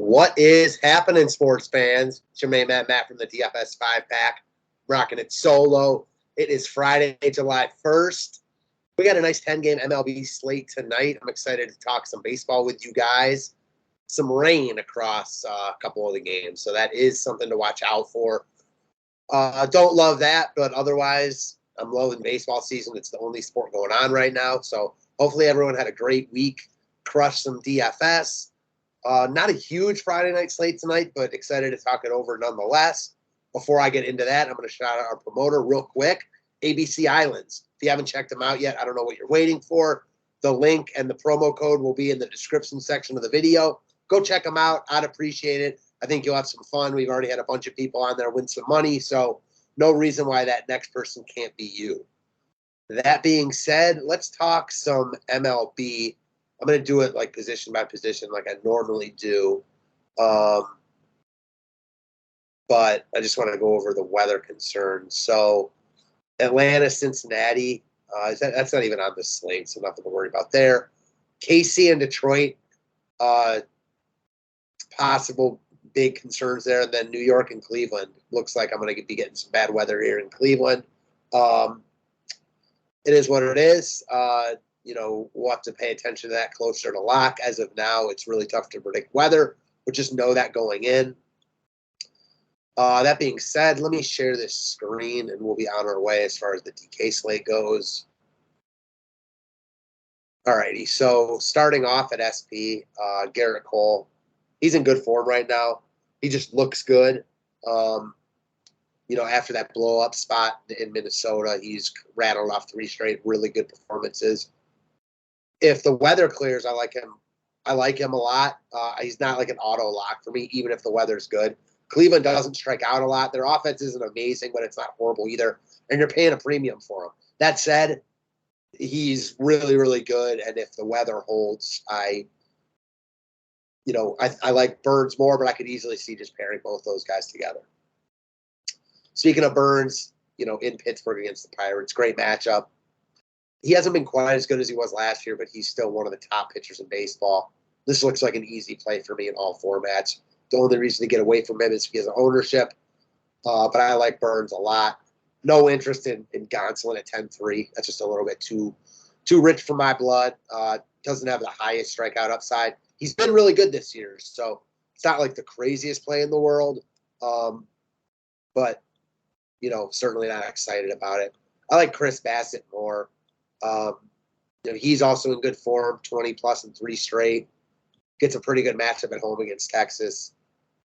What is happening, sports fans? It's your main man, Matt, from the DFS 5-pack. Rocking it solo. It is Friday, July 1st. We got a nice 10-game MLB slate tonight. I'm excited to talk some baseball with you guys. Some rain across a couple of the games, so that is something to watch out for. Don't love that, but otherwise, I'm loving baseball season. It's the only sport going on right now, so hopefully everyone had a great week, crushed some DFS. Not a huge Friday night slate tonight, but excited to talk it over nonetheless. Before I get into that, I'm going to shout out our promoter real quick, ABC Islands. If you haven't checked them out yet, I don't know what you're waiting for. The link and the promo code will be in the description section of the video. Go check them out. I'd appreciate it. I think you'll have some fun. We've already had a bunch of people on there win some money, so no reason why that next person can't be you. That being said, let's talk some MLB. I'm going to do it like position by position like I normally do. But I just want to go over the weather concerns. So Atlanta, Cincinnati, that's not even on the slate, so nothing to worry about there. KC and Detroit, possible big concerns there. And then New York and Cleveland. Looks like I'm going to be getting some bad weather here in Cleveland. It is what it is. We'll have to pay attention to that closer to lock. As of now, it's really tough to predict weather. We'll just know that going in. That being said, let me share this screen, and we'll be on our way as far as the DK slate goes. All righty, so starting off at SP, Garrett Cole. He's in good form right now. He just looks good. After that blow-up spot in Minnesota, he's rattled off 3 straight really good performances. If the weather clears, I like him. I like him a lot. He's not like an auto lock for me, even if the weather's good. Cleveland doesn't strike out a lot. Their offense isn't amazing, but it's not horrible either. And you're paying a premium for him. That said, he's really, really good. And if the weather holds, I like Burns more, but I could easily see just pairing both those guys together. Speaking of Burns, in Pittsburgh against the Pirates, great matchup. He hasn't been quite as good as he was last year, but he's still one of the top pitchers in baseball. This looks like an easy play for me in all formats. The only reason to get away from him is because of ownership. But I like Burns a lot. No interest in Gonsolin at 10-3. That's just a little bit too rich for my blood. Doesn't have the highest strikeout upside. He's been really good this year, so it's not like the craziest play in the world. But certainly not excited about it. I like Chris Bassett more. He's also in good form, 20+ and 3 straight. Gets a pretty good matchup at home against Texas.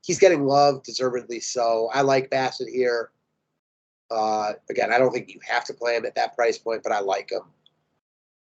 He's getting love, deservedly so. I like Bassett here. Again, I don't think you have to play him at that price point, but I like him.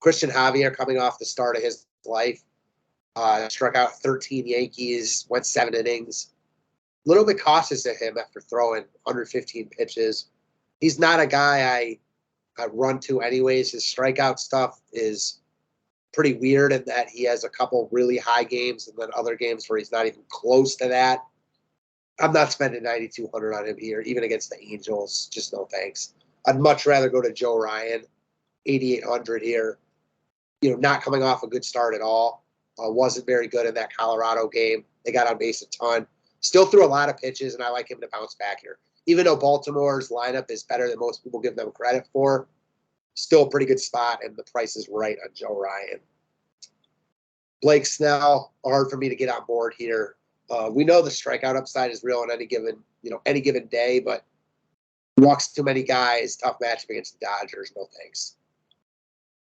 Christian Javier coming off the start of his life. Struck out 13 Yankees, went 7 innings. A little bit cautious of him after throwing under 15 pitches. He's not a guy I run to anyways. His strikeout stuff is pretty weird in that he has a couple really high games and then other games where he's not even close to that. I'm not spending $9,200 on him here, even against the Angels. Just no thanks. I'd much rather go to Joe Ryan, $8,800 here. Not coming off a good start at all. Wasn't very good in that Colorado game. They got on base a ton. Still threw a lot of pitches, and I like him to bounce back here. Even though Baltimore's lineup is better than most people give them credit for, still a pretty good spot, and the price is right on Joe Ryan. Blake Snell, hard for me to get on board here. We know the strikeout upside is real on any given day, but walks too many guys. Tough matchup against the Dodgers. No thanks.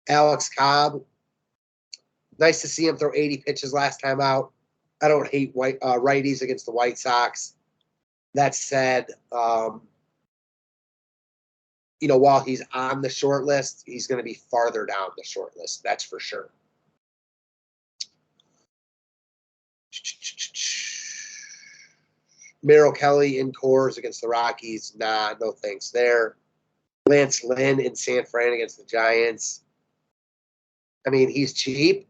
Alex Cobb. Nice to see him throw 80 pitches last time out. I don't hate righties against the White Sox. That said, while he's on the short list, he's going to be farther down the short list. That's for sure. Merrill Kelly in cores against the Rockies. Nah, no thanks there. Lance Lynn in San Fran against the Giants. I mean, he's cheap,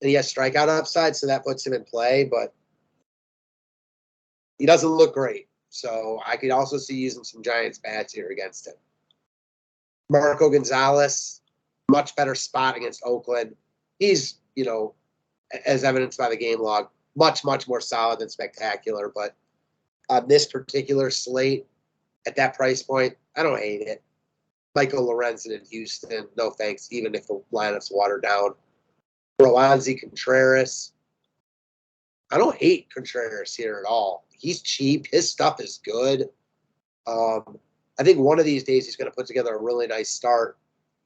and he has strikeout upside, so that puts him in play, but he doesn't look great. So I could also see using some Giants bats here against him. Marco Gonzalez, much better spot against Oakland. He's, as evidenced by the game log, much, much more solid than spectacular. But on this particular slate, at that price point, I don't hate it. Michael Lorenzen in Houston, no thanks, even if the lineup's watered down. Roansy Contreras. I don't hate Contreras here at all. He's cheap. His stuff is good. I think one of these days he's going to put together a really nice start.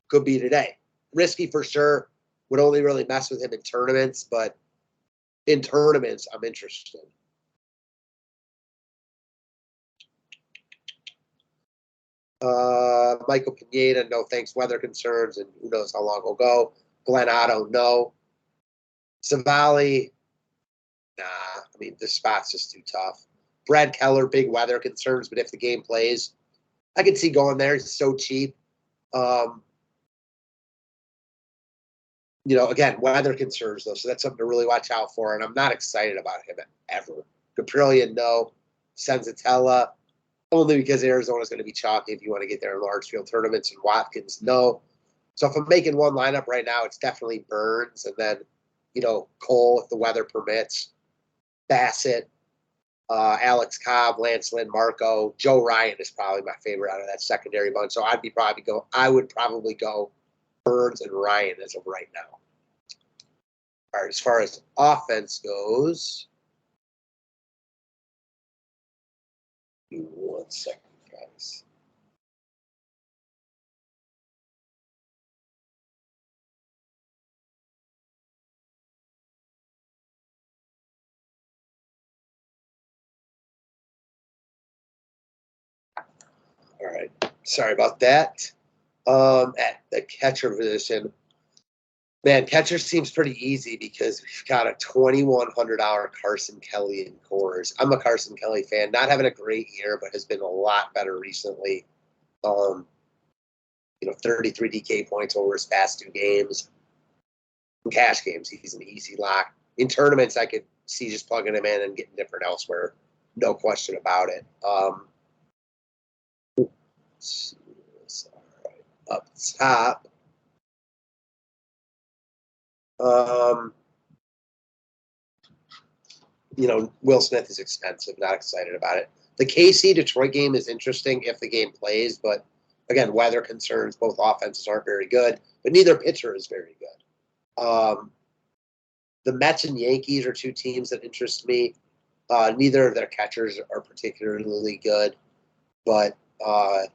Could be today. Risky for sure. Would only really mess with him in tournaments, but in tournaments, I'm interested. Michael Pineda, no thanks, weather concerns, and who knows how long he'll go. Glenn Otto, no. Savali, nah. I mean, this spot's just too tough. Brad Keller, big weather concerns, but if the game plays, I could see going there. He's so cheap. Again, weather concerns, though, so that's something to really watch out for, and I'm not excited about him ever. Caprillion, no. Senzatella, only because Arizona's going to be chalky if you want to get there in large field tournaments, and Watkins, no. So if I'm making one lineup right now, it's definitely Burns, and then, Cole, if the weather permits, Bassett, Alex Cobb, Lance Lynn, Marco, Joe Ryan is probably my favorite out of that secondary bunch. So I would probably go Burns and Ryan as of right now. All right, as far as offense goes, give me 1 second, guys. All right, sorry about that. At the catcher position, man, catcher seems pretty easy because we've got a $2,100 Carson Kelly in Coors. I'm a Carson Kelly fan, not having a great year, but has been a lot better recently. 33 DK points over his past 2 games. In cash games, he's an easy lock. In tournaments, I could see just plugging him in and getting different elsewhere. No question about it. Let's see this. All right. Up top. Will Smith is expensive. Not excited about it. The KC Detroit game is interesting if the game plays, but again, weather concerns. Both offenses aren't very good, but neither pitcher is very good. The Mets and Yankees are 2 teams that interest me. Neither of their catchers are particularly good, but I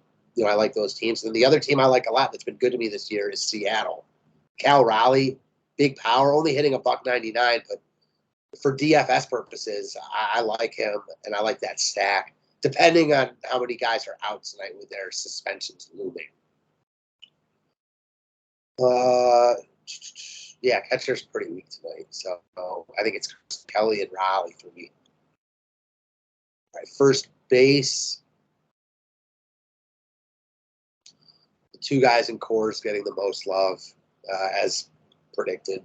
like those teams. And the other team I like a lot that's been good to me this year is Seattle. Cal Raleigh, big power, only hitting $1.99, but for DFS purposes, I like him, and I like that stack, depending on how many guys are out tonight with their suspensions looming. Yeah, catcher's pretty weak tonight, so I think it's Kelly and Raleigh for me. All right, first base. The 2 guys in Coors getting the most love, as predicted.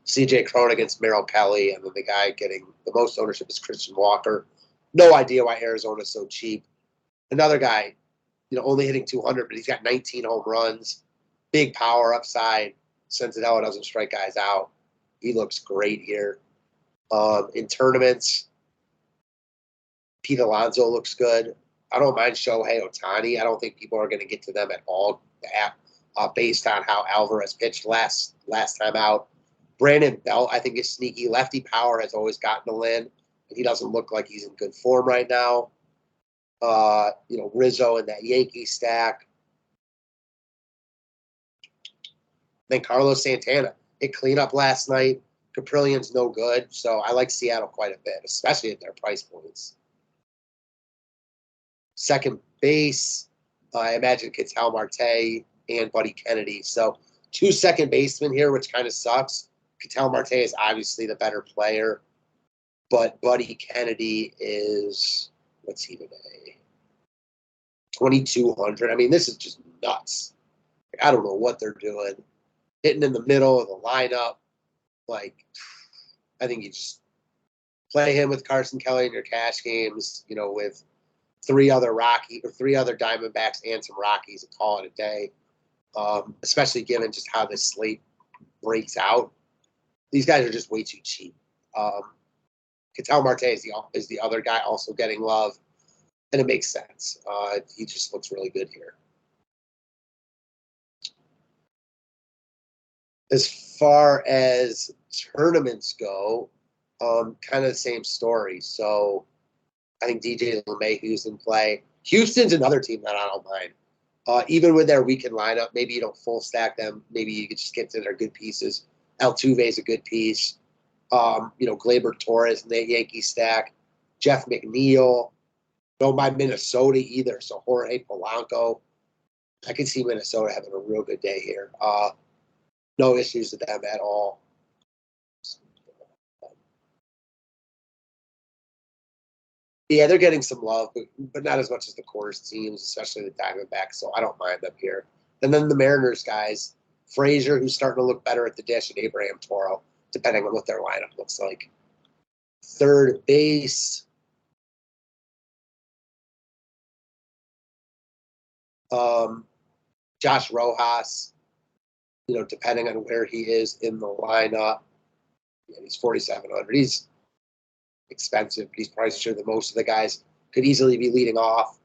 CJ Cron against Merrill Kelly, and then the guy getting the most ownership is Christian Walker. No idea why Arizona's so cheap. Another guy, only hitting 200, but he's got 19 home runs, big power upside. Senzatella doesn't strike guys out. He looks great here. In tournaments, Pete Alonso looks good. I don't mind Shohei Ohtani. I don't think people are going to get to them at all based on how Alvarez pitched last time out. Brandon Belt, I think, is sneaky. Lefty power has always gotten to Lynn, and he doesn't look like he's in good form right now. Rizzo in that Yankee stack. Then Carlos Santana. Hit cleanup last night. Caprillion's no good, so I like Seattle quite a bit, especially at their price points. Second base, I imagine Ketel Marte and Buddy Kennedy. So 2 second basemen here, which kind of sucks. Ketel Marte is obviously the better player, but Buddy Kennedy is, what's he today? 2,200. I mean, this is just nuts. I don't know what they're doing. Hitting in the middle of the lineup. I think you just play him with Carson Kelly in your cash games, with 3 other Diamondbacks and some Rockies, and call it a day. Especially given just how this slate breaks out. These guys are just way too cheap. Ketel Marte is the other guy also getting love, and it makes sense. He just looks really good here. As far as tournaments go, kind of the same story. So I think DJ LeMahieu's in play. Houston's another team that I don't mind. Even with their weekend lineup, maybe you don't full stack them. Maybe you could just get to their good pieces. Altuve's a good piece. Gleyber Torres in the Yankee stack. Jeff McNeil. Don't mind Minnesota either. So Jorge Polanco. I can see Minnesota having a real good day here. No issues with them at all. Yeah, they're getting some love, but not as much as the Coors teams, especially the Diamondbacks, so I don't mind them here. And then the Mariners guys, Frazier, who's starting to look better at the dish, and Abraham Toro, depending on what their lineup looks like. Third base. Josh Rojas, depending on where he is in the lineup. Yeah, he's 4,700. He's expensive, but he's priced sure that most of the guys could easily be leading off.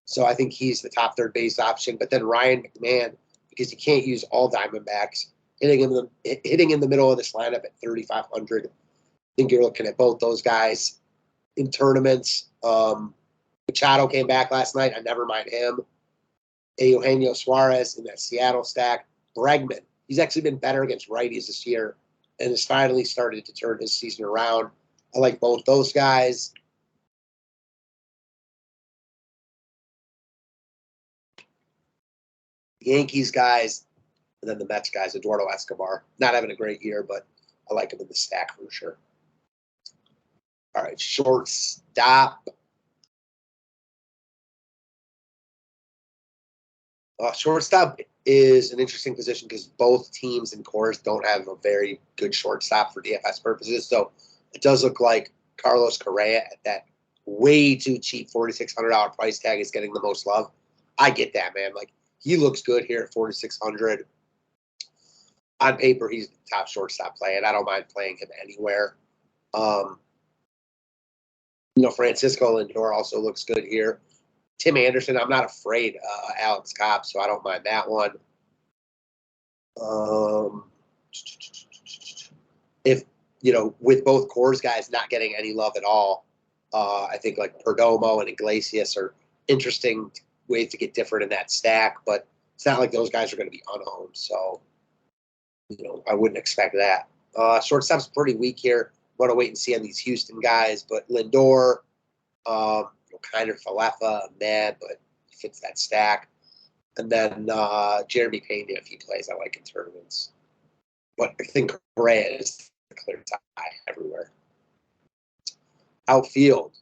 So I think he's the top third base option. But then Ryan McMahon, because you can't use all Diamondbacks, hitting in the middle of this lineup at 3,500. I think you're looking at both those guys in tournaments. Machado came back last night. I never mind him. Eugenio Suarez in that Seattle stack. Bregman, he's actually been better against righties this year and has finally started to turn his season around. I like both those guys. The Yankees guys, and then the Mets guys, Eduardo Escobar. Not having a great year, but I like him in the stack for sure. All right, shortstop. Shortstop is an interesting position because both teams in Coors don't have a very good shortstop for DFS purposes. So it does look like Carlos Correa at that way too cheap $4,600 price tag is getting the most love. I get that, man. Like, he looks good here at $4,600. On paper, he's the top shortstop play, and I don't mind playing him anywhere. Francisco Lindor also looks good here. Tim Anderson, I'm not afraid. Alex Cobb, so I don't mind that one. If with both Coors guys not getting any love at all, I think like Perdomo and Iglesias are interesting ways to get different in that stack, but it's not like those guys are going to be unowned, so I wouldn't expect that. Shortstop's pretty weak here. Want to wait and see on these Houston guys, but Lindor, kind of Falefa, mad, but he fits that stack. And then Jeremy Pena, if he plays, I like in tournaments. But I think Correa is the clear tie everywhere. Outfield.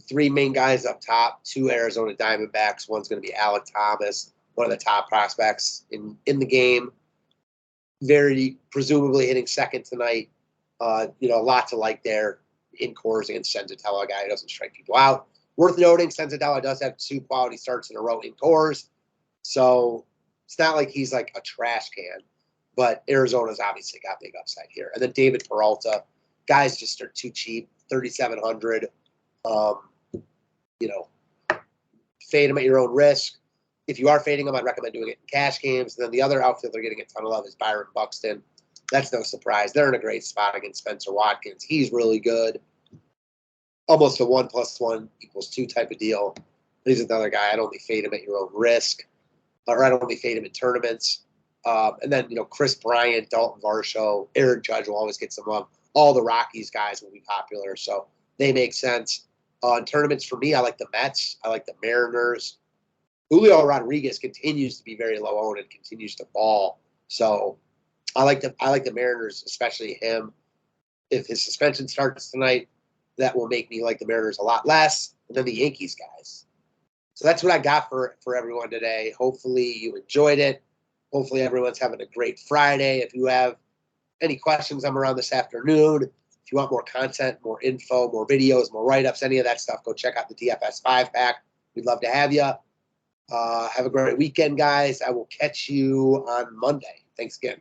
Three main guys up top, two Arizona Diamondbacks. One's going to be Alec Thomas, one of the top prospects in the game. Very presumably hitting second tonight. A lot to like there in Coors against Senzatella, a guy who doesn't strike people out. Worth noting, Senzatella does have 2 quality starts in a row in Coors. So it's not like he's like a trash can, but Arizona's obviously got big upside here. And then David Peralta, guys just are too cheap, 3,700. Fade him at your own risk. If you are fading him, I'd recommend doing it in cash games. And then the other outfield they're getting a ton of love is Byron Buxton. That's no surprise. They're in a great spot against Spencer Watkins. He's really good. Almost a 1+1=2 type of deal. He's another guy. I'd only fade him at your own risk. Or I'd only fade him in tournaments. And then, Chris Bryant, Dalton Varsho, Aaron Judge will always get some love. All the Rockies guys will be popular, so they make sense. In tournaments, for me, I like the Mets. I like the Mariners. Julio Rodriguez continues to be very low owned and continues to fall. So I like the Mariners, especially him. If his suspension starts tonight, that will make me like the Mariners a lot less. And then the Yankees guys. So that's what I got for everyone today. Hopefully you enjoyed it. Hopefully everyone's having a great Friday. If you have any questions, I'm around this afternoon. If you want more content, more info, more videos, more write-ups, any of that stuff, go check out the DFS 5-pack. We'd love to have you. Have a great weekend, guys. I will catch you on Monday. Thanks again.